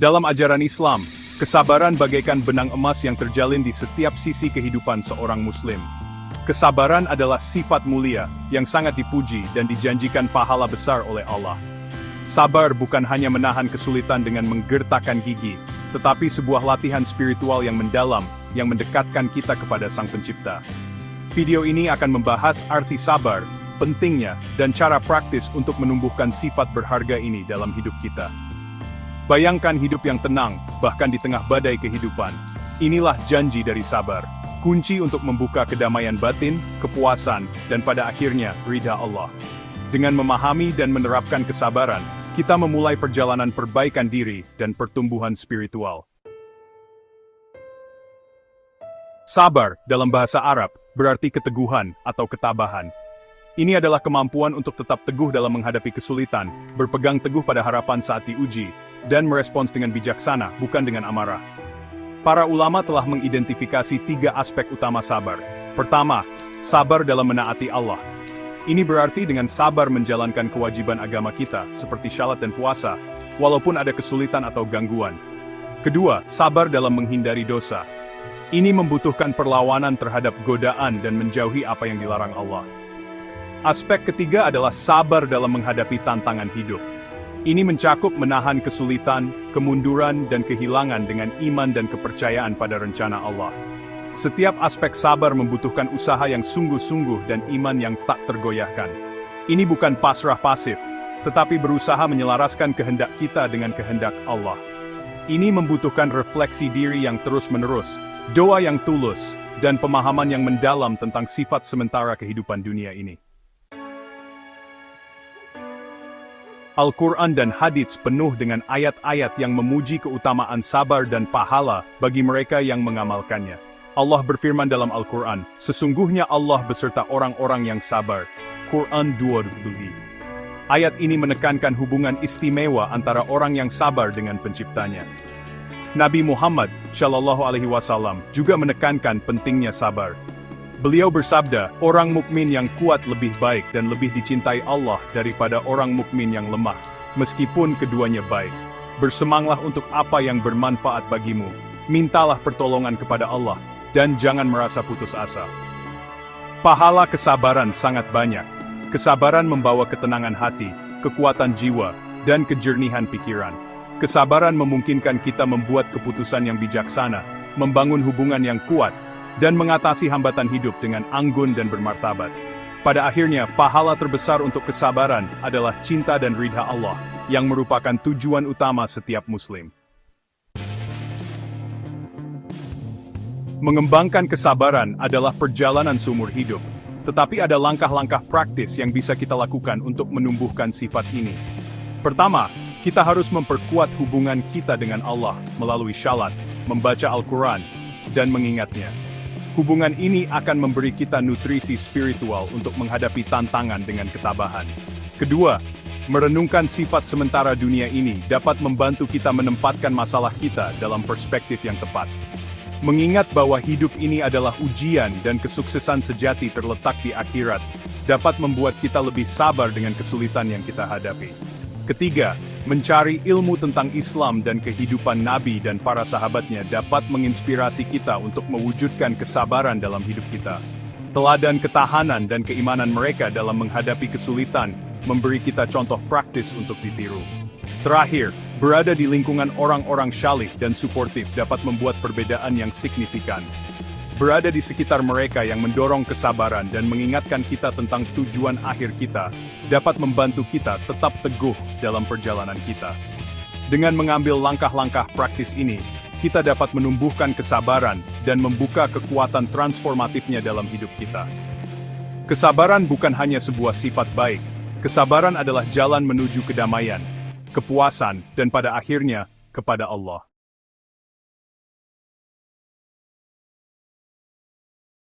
Dalam ajaran Islam, kesabaran bagaikan benang emas yang terjalin di setiap sisi kehidupan seorang Muslim. Kesabaran adalah sifat mulia yang sangat dipuji dan dijanjikan pahala besar oleh Allah. Sabar bukan hanya menahan kesulitan dengan menggertakkan gigi, tetapi sebuah latihan spiritual yang mendalam yang mendekatkan kita kepada Sang Pencipta. Video ini akan membahas arti sabar, pentingnya, dan cara praktis untuk menumbuhkan sifat berharga ini dalam hidup kita. Bayangkan hidup yang tenang, bahkan di tengah badai kehidupan. Inilah janji dari sabar. Kunci untuk membuka kedamaian batin, kepuasan, dan pada akhirnya, ridha Allah. Dengan memahami dan menerapkan kesabaran, kita memulai perjalanan perbaikan diri dan pertumbuhan spiritual. Sabar, dalam bahasa Arab, berarti keteguhan atau ketabahan. Ini adalah kemampuan untuk tetap teguh dalam menghadapi kesulitan, berpegang teguh pada harapan saat diuji, dan merespons dengan bijaksana, bukan dengan amarah. Para ulama telah mengidentifikasi 3 aspek utama sabar. Pertama, sabar dalam menaati Allah. Ini berarti dengan sabar menjalankan kewajiban agama kita, seperti syalat dan puasa, walaupun ada kesulitan atau gangguan. Kedua, sabar dalam menghindari dosa. Ini membutuhkan perlawanan terhadap godaan dan menjauhi apa yang dilarang Allah. Aspek ketiga adalah sabar dalam menghadapi tantangan hidup. Ini mencakup menahan kesulitan, kemunduran, dan kehilangan dengan iman dan kepercayaan pada rencana Allah. Setiap aspek sabar membutuhkan usaha yang sungguh-sungguh dan iman yang tak tergoyahkan. Ini bukan pasrah pasif, tetapi berusaha menyelaraskan kehendak kita dengan kehendak Allah. Ini membutuhkan refleksi diri yang terus-menerus, doa yang tulus, dan pemahaman yang mendalam tentang sifat sementara kehidupan dunia ini. Al-Quran dan hadits penuh dengan ayat-ayat yang memuji keutamaan sabar dan pahala bagi mereka yang mengamalkannya. Allah berfirman dalam Al-Quran, "Sesungguhnya Allah beserta orang-orang yang sabar." Quran 2:7. Ayat ini menekankan hubungan istimewa antara orang yang sabar dengan penciptanya. Nabi Muhammad SAW juga menekankan pentingnya sabar. Beliau bersabda, orang mukmin yang kuat lebih baik dan lebih dicintai Allah daripada orang mukmin yang lemah, meskipun keduanya baik. Bersemangatlah untuk apa yang bermanfaat bagimu, mintalah pertolongan kepada Allah, dan jangan merasa putus asa. Pahala kesabaran sangat banyak. Kesabaran membawa ketenangan hati, kekuatan jiwa, dan kejernihan pikiran. Kesabaran memungkinkan kita membuat keputusan yang bijaksana, membangun hubungan yang kuat, dan mengatasi hambatan hidup dengan anggun dan bermartabat. Pada akhirnya, pahala terbesar untuk kesabaran adalah cinta dan ridha Allah, yang merupakan tujuan utama setiap Muslim. Mengembangkan kesabaran adalah perjalanan seumur hidup, tetapi ada langkah-langkah praktis yang bisa kita lakukan untuk menumbuhkan sifat ini. Pertama, kita harus memperkuat hubungan kita dengan Allah melalui syalat, membaca Al-Quran, dan mengingatnya. Hubungan ini akan memberi kita nutrisi spiritual untuk menghadapi tantangan dengan ketabahan. Kedua, merenungkan sifat sementara dunia ini dapat membantu kita menempatkan masalah kita dalam perspektif yang tepat. Mengingat bahwa hidup ini adalah ujian dan kesuksesan sejati terletak di akhirat, dapat membuat kita lebih sabar dengan kesulitan yang kita hadapi. Ketiga, mencari ilmu tentang Islam dan kehidupan Nabi dan para sahabatnya dapat menginspirasi kita untuk mewujudkan kesabaran dalam hidup kita. Teladan ketahanan dan keimanan mereka dalam menghadapi kesulitan memberi kita contoh praktis untuk ditiru. Terakhir, berada di lingkungan orang-orang syalih dan suportif dapat membuat perbedaan yang signifikan. Berada di sekitar mereka yang mendorong kesabaran dan mengingatkan kita tentang tujuan akhir kita, dapat membantu kita tetap teguh dalam perjalanan kita. Dengan mengambil langkah-langkah praktis ini, kita dapat menumbuhkan kesabaran dan membuka kekuatan transformatifnya dalam hidup kita. Kesabaran bukan hanya sebuah sifat baik, kesabaran adalah jalan menuju kedamaian, kepuasan, dan pada akhirnya, kepada Allah.